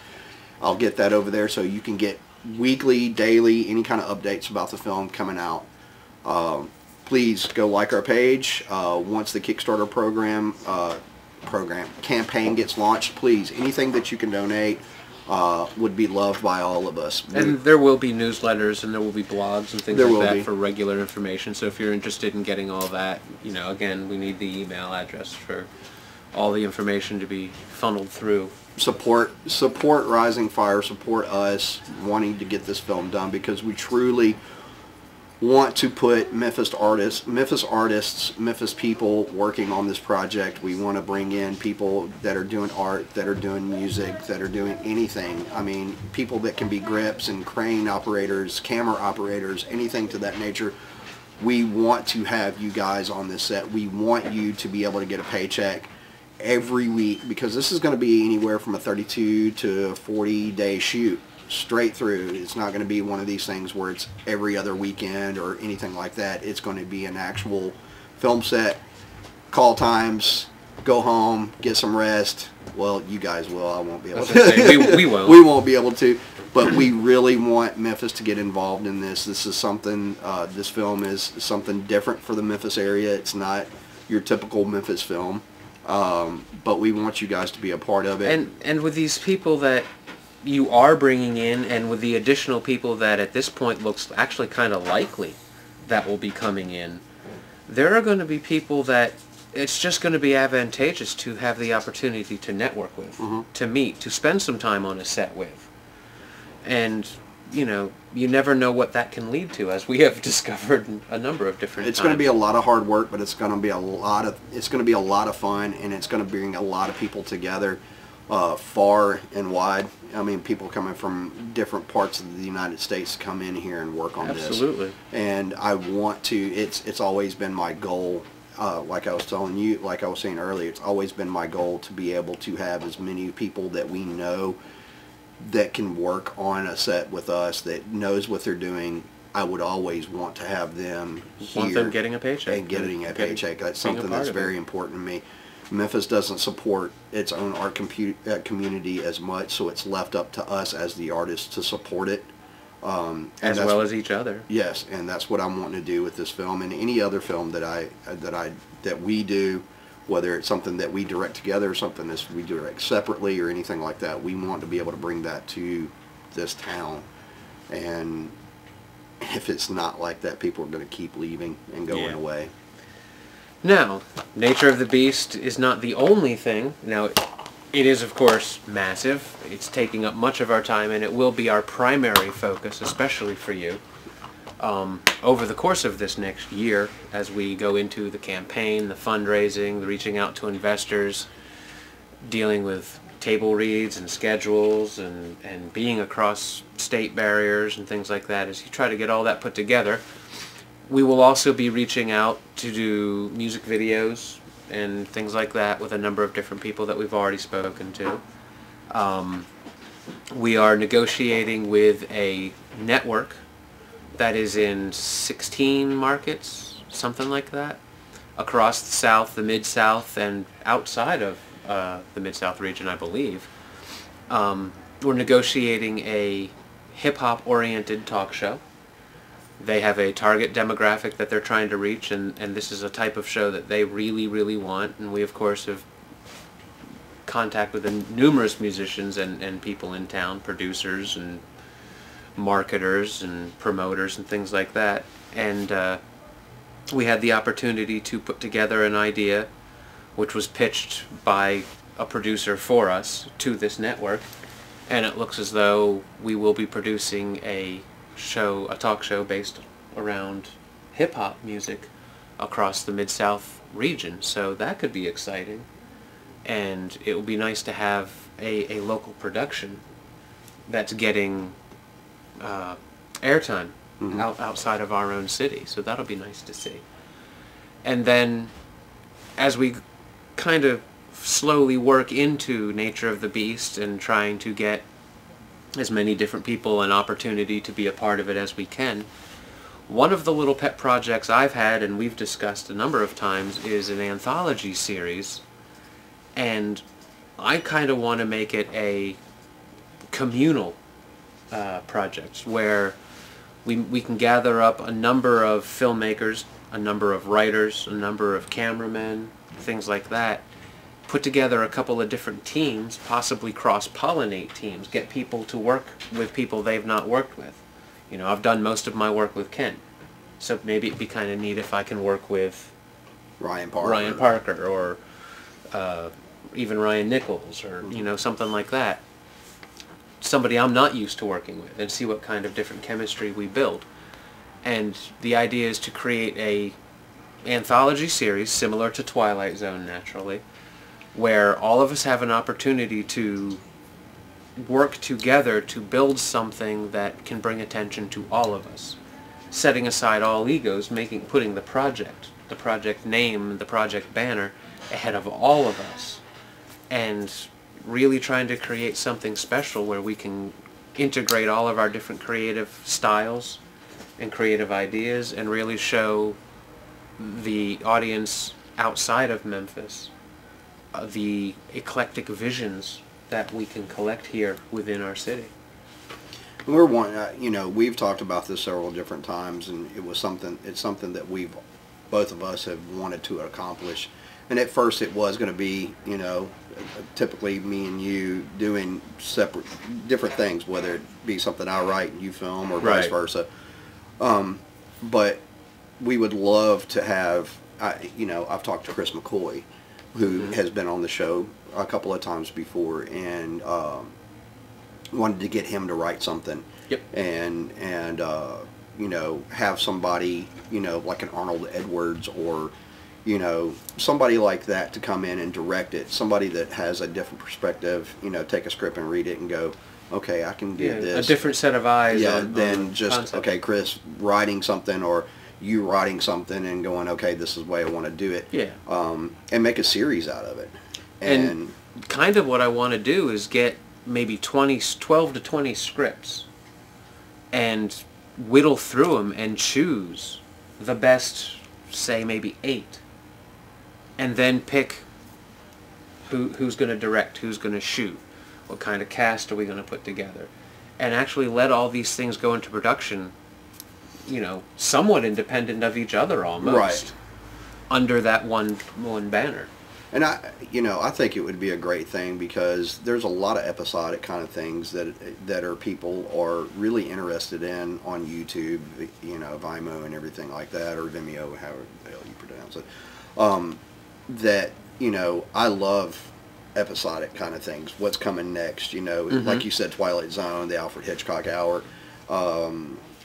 I'll get that over there so you can get weekly, daily, any kind of updates about the film coming out. Please go like our page. Once the Kickstarter campaign gets launched, please, anything that you can donate would be loved by all of us. And there will be newsletters and there will be blogs and things like that for regular information. So if you're interested in getting all that, again, we need the email address for all the information to be funneled through. Support Rising Fire, support us wanting to get this film done, because we truly want to put Memphis artists, Memphis people working on this project. We want to bring in people that are doing art, that are doing music, that are doing anything. I mean, people that can be grips and crane operators, camera operators, anything to that nature. We want to have you guys on this set. We want you to be able to get a paycheck every week, because this is going to be anywhere from a 32 to 40-day shoot. Straight through. It's not going to be one of these things where it's every other weekend or anything like that. It's going to be an actual film set, call times, go home, get some rest. Well, you guys will. I won't be able to. We won't. We won't be able to. But we really want Memphis to get involved in this. This is something, this film is something different for the Memphis area. It's not your typical Memphis film. But we want you guys to be a part of it. And with these people that you are bringing in, and with the additional people that at this point looks actually kind of likely that will be coming in, there are going to be people that it's just going to be advantageous to have the opportunity to network with, to meet, to spend some time on a set with. And, you know, you never know what that can lead to, as we have discovered a number of different It's times. going to be a lot of hard work, but it's going to be a lot of fun, and it's going to bring a lot of people together, far and wide. I mean, people coming from different parts of the United States come in here and work on this. Absolutely. And I want to. It's always been my goal. Like I was telling you, like I was saying earlier, it's always been my goal to be able to have as many people that we know that can work on a set with us, that knows what they're doing. I would always want to have them here. Want them getting a paycheck. And getting a paycheck. That's something that's very important to me. Memphis doesn't support its own art community as much, so it's left up to us as the artists to support it. As well as each other. Yes, and that's what I'm wanting to do with this film and any other film that we do, whether it's something that we direct together or something that we direct separately or anything like that. We want to be able to bring that to this town, and if it's not like that, people are going to keep leaving and going away. Now, Nature of the Beast is not the only thing. Now, it is, of course, massive. It's taking up much of our time, and it will be our primary focus, especially for you, over the course of this next year, as we go into the campaign, the fundraising, the reaching out to investors, dealing with table reads and schedules, and being across state barriers and things like that. As you try to get all that put together, we will also be reaching out to do music videos and things like that with a number of different people that we've already spoken to. We are negotiating with a network that is in 16 markets, something like that, across the South, the Mid-South, and outside of the Mid-South region, I believe. We're negotiating a hip-hop oriented talk show. They have a target demographic that they're trying to reach, and this is a type of show that they really, really want. And we, of course, have contact with numerous musicians and people in town, producers and marketers and promoters and things like that. And we had the opportunity to put together an idea which was pitched by a producer for us to this network, and it looks as though we will be producing a talk show based around hip-hop music across the Mid-South region. So that could be exciting, and it would be nice to have a local production that's getting airtime outside of our own city. So that'll be nice to see. And then as we kind of slowly work into Nature of the Beast and trying to get as many different people an opportunity to be a part of it as we can, one of the little pet projects I've had, and we've discussed a number of times, is an anthology series. And I kind of want to make it a communal project where we can gather up a number of filmmakers, a number of writers, a number of cameramen, things like that, put together a couple of different teams, possibly cross-pollinate teams, get people to work with people they've not worked with. You know, I've done most of my work with Ken, so maybe it'd be kind of neat if I can work with Ryan Parker or even Ryan Nichols, or you know, something like that. Somebody I'm not used to working with, and see what kind of different chemistry we build. And the idea is to create a anthology series similar to Twilight Zone, naturally, where all of us have an opportunity to work together to build something that can bring attention to all of us, setting aside all egos, putting the project name, the project banner ahead of all of us, and really trying to create something special where we can integrate all of our different creative styles and creative ideas and really show the audience outside of Memphis the eclectic visions that we can collect here within our city. We're we've talked about this several different times, and it's something that both of us have wanted to accomplish. And at first it was going to be, you know, typically me and you doing separate, different things, whether it be something I write and you film or vice Right. versa. But we would love to have, you know, I've talked to Chris McCoy, who has been on the show a couple of times before, and wanted to get him to write something. Yep. And you know, have somebody, you know, like an Arnold Edwards or, you know, somebody like that to come in and direct it. Somebody that has a different perspective, you know, take a script and read it and go, okay, I can do this. A different set of eyes. Yeah, on than just, concept. okay, Chris writing something or you writing something and going, okay, this is the way I want to do it. Yeah. And make a series out of it. And kind of what I want to do is get maybe 12 to 20 scripts and whittle through them and choose the best, say maybe 8, and then pick who's going to direct, who's going to shoot, what kind of cast are we going to put together, and actually let all these things go into production, you know, somewhat independent of each other almost, Right. under that one banner. And I think it would be a great thing because there's a lot of episodic kind of things that are people are really interested in on YouTube, you know, Vimeo and everything like that, or Vimeo, however the hell you pronounce it. That, you know, I love episodic kind of things. What's coming next? You know, like you said, Twilight Zone, the Alfred Hitchcock Hour,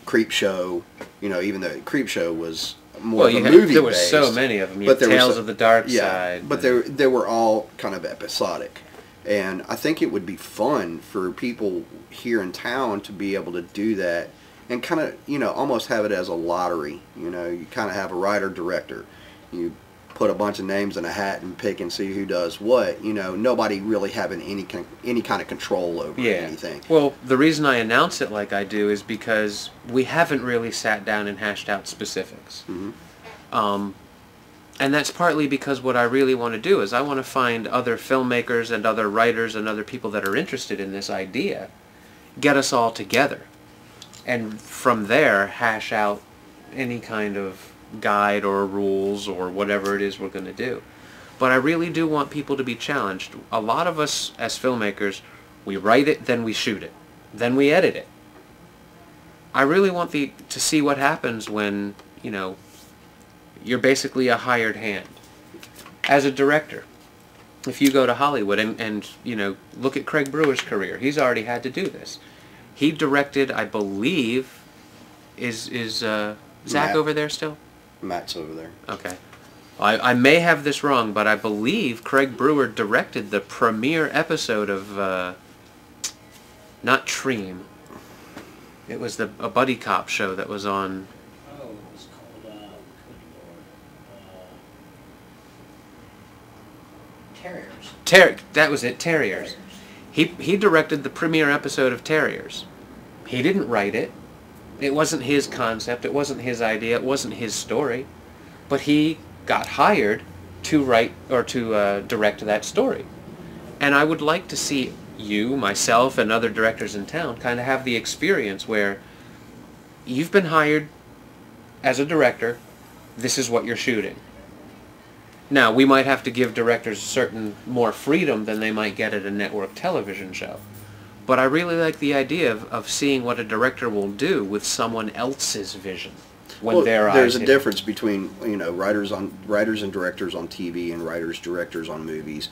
Creep Show. You know, even though Creep Show was more of a movie there was based, so many of them. You but had there Tales was of the Dark yeah, Side. but they were all kind of episodic, and I think it would be fun for people here in town to be able to do that and kind of, you know, almost have it as a lottery. You know, you kind of have a writer director, you put a bunch of names in a hat and pick and see who does what. You know, nobody really having any kind of control over anything. Well, the reason I announce it like I do is because we haven't really sat down and hashed out specifics. And that's partly because what I really want to do is I want to find other filmmakers and other writers and other people that are interested in this idea, get us all together, and from there hash out any kind of guide or rules or whatever it is we're going to do. But I really do want people to be challenged. A lot of us as filmmakers, we write it, then we shoot it, then we edit it. I really want to see what happens when, you know, you're basically a hired hand. As a director, if you go to Hollywood and you know, look at Craig Brewer's career, he's already had to do this. He directed, I believe, is Zach Matt. over there still? Matt's over there. Okay. I may have this wrong, but I believe Craig Brewer directed the premiere episode of, not Treem. It was a buddy cop show that was on... Oh, it was called, good Lord, Terriers. That was it, Terriers. He directed the premiere episode of Terriers. He didn't write it. It wasn't his concept. It wasn't his idea. It wasn't his story. But he got hired to write or to direct that story. And I would like to see you, myself, and other directors in town kind of have the experience where you've been hired as a director. This is what you're shooting. Now, we might have to give directors certain more freedom than they might get at a network television show. But I really like the idea of seeing what a director will do with someone else's vision when their eyes there's a hit difference between, you know, writers and directors on TV and directors on movies.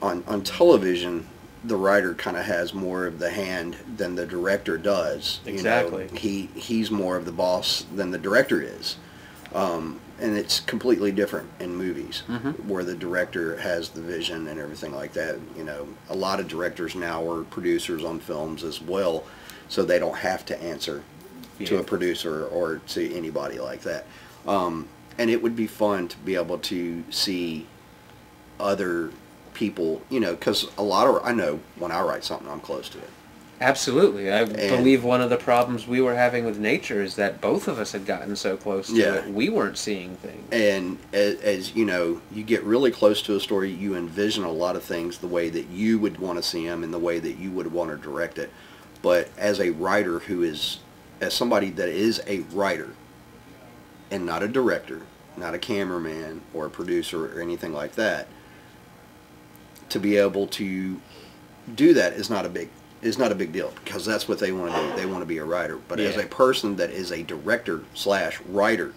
On television, the writer kind of has more of the hand than the director does. Exactly. You know, he's more of the boss than the director is. And it's completely different in movies, where the director has the vision and everything like that. You know, a lot of directors now are producers on films as well, so they don't have to answer to a producer or to anybody like that. And it would be fun to be able to see other people, you know, because I know when I write something, I'm close to it. Absolutely. I believe one of the problems we were having with nature is that both of us had gotten so close to it, we weren't seeing things. And as you know, you get really close to a story, you envision a lot of things the way that you would want to see them and the way that you would want to direct it. But as a writer as somebody that is a writer and not a director, not a cameraman or a producer or anything like that, to be able to do that is not a big deal, because that's what they want to do. They want to be a writer. But as a person that is a director / writer,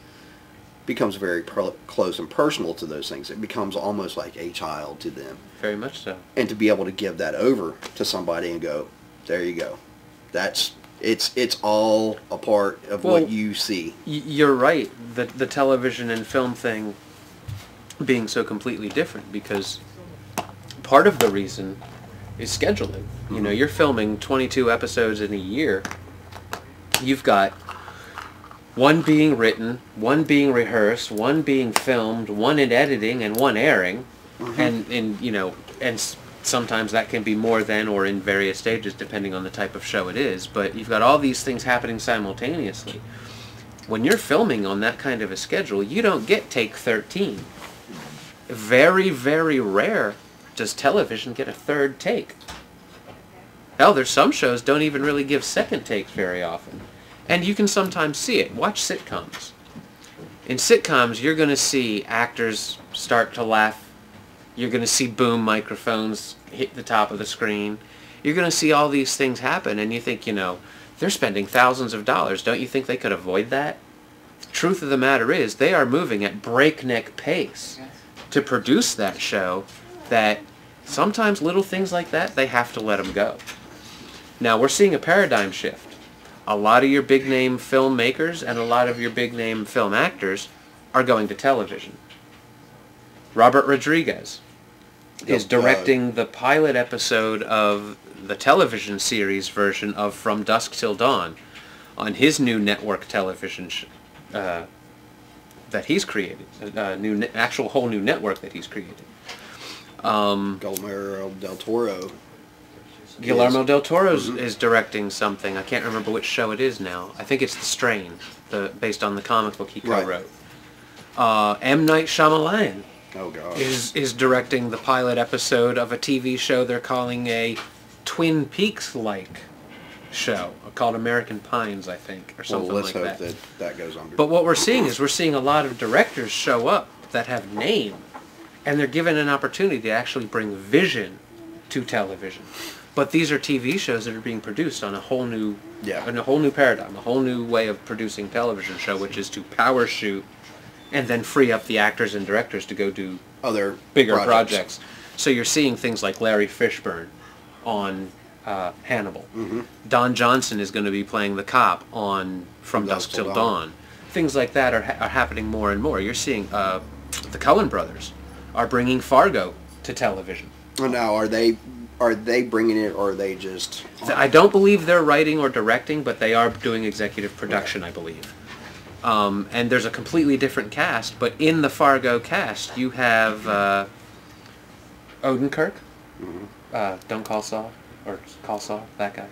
becomes very close and personal to those things. It becomes almost like a child to them. Very much so. And to be able to give that over to somebody and go, there you go. It's all a part of what you see. You're right. The television and film thing being so completely different, because part of the reason is scheduling. You know, you're filming 22 episodes in a year. You've got one being written, one being rehearsed, one being filmed, one in editing, and one airing. And sometimes that can be more than or in various stages depending on the type of show it is. But you've got all these things happening simultaneously. When you're filming on that kind of a schedule, you don't get take 13. Very, very rare does television get a third take. Hell, there's some shows don't even really give second takes very often. And you can sometimes see it. Watch sitcoms. In sitcoms, you're going to see actors start to laugh. You're going to see boom microphones hit the top of the screen. You're going to see all these things happen, and you think, you know, they're spending thousands of dollars. Don't you think they could avoid that? The truth of the matter is, they are moving at breakneck pace to produce that show, that sometimes little things like that, they have to let them go. Now, we're seeing a paradigm shift. A lot of your big-name filmmakers and a lot of your big-name film actors are going to television. Robert Rodriguez is directing the pilot episode of the television series version of From Dusk Till Dawn on his new network television that he's created, whole new network that he's created. Guillermo del Toro is directing something. I can't remember which show it is now. I think it's The Strain, based on the comic book he co-wrote. M. Night Shyamalan is directing the pilot episode of a TV show they're calling a Twin Peaks-like show, called American Pines, I think, or something like that. Well, let's hope that goes on. But what we're seeing is we're seeing a lot of directors show up that have name, and they're given an opportunity to actually bring vision to television. But these are TV shows that are being produced on a whole new, in a whole new paradigm, a whole new way of producing television show, which is to power shoot and then free up the actors and directors to go do other bigger projects. So you're seeing things like Larry Fishburne on Hannibal. Don Johnson is going to be playing the cop on From Dusk Till Dawn. Things like that are happening more and more. You're seeing the Coen brothers are bringing Fargo to television. Now, are they bringing it, or are they just... I don't believe they're writing or directing, but they are doing executive production, I believe. And there's a completely different cast, but in the Fargo cast, you have Odenkirk, Don't Call Saul, or Call Saul, that guy.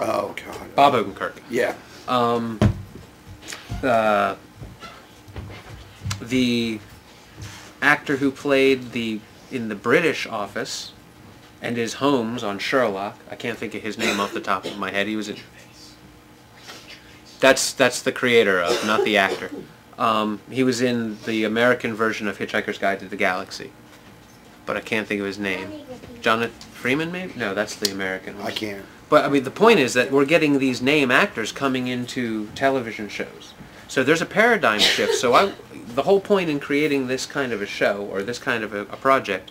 Oh, God. Bob Odenkirk. Yeah. The actor who played in the British Office and is Holmes on Sherlock, I can't think of his name off the top of my head. He was in... That's the creator of, not the actor. He was in the American version of Hitchhiker's Guide to the Galaxy, but I can't think of his name. Jonathan Freeman, maybe? No, that's the American one. I can't. But I mean, the point is that we're getting these name actors coming into television shows. So there's a paradigm shift. So the whole point in creating this kind of a show, or this kind of a project,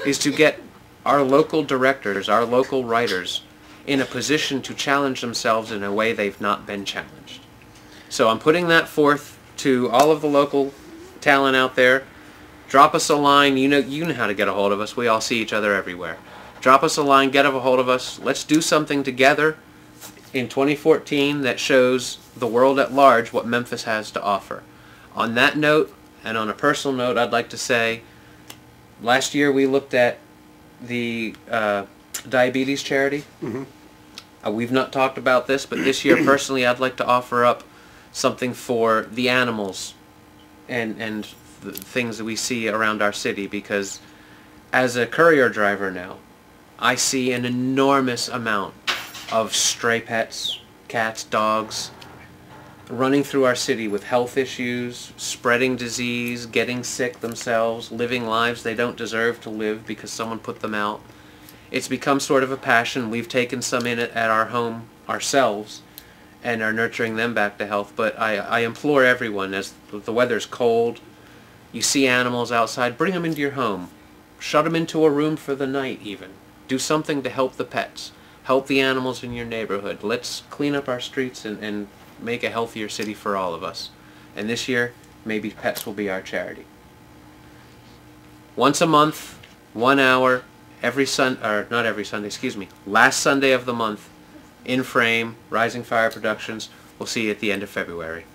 is to get our local directors, our local writers, in a position to challenge themselves in a way they've not been challenged. So I'm putting that forth to all of the local talent out there. Drop us a line. You know how to get a hold of us. We all see each other everywhere. Drop us a line. Get a hold of us. Let's do something together in 2014 that shows the world at large what Memphis has to offer. On that note, and on a personal note, I'd like to say, last year we looked at the diabetes charity. We've not talked about this, but this year personally I'd like to offer up something for the animals and the things that we see around our city, because as a courier driver now, I see an enormous amount of stray pets, cats, dogs, running through our city with health issues, spreading disease, getting sick themselves, living lives they don't deserve to live because someone put them out. It's become sort of a passion. We've taken some in it at our home ourselves and are nurturing them back to health. But I implore everyone, as the weather's cold, you see animals outside, bring them into your home. Shut them into a room for the night even. Do something to help the pets. Help the animals in your neighborhood. Let's clean up our streets and make a healthier city for all of us. And this year, maybe pets will be our charity. Once a month, 1 hour, not every Sunday, excuse me, last Sunday of the month, in frame, Rising Fire Productions. We'll see you at the end of February.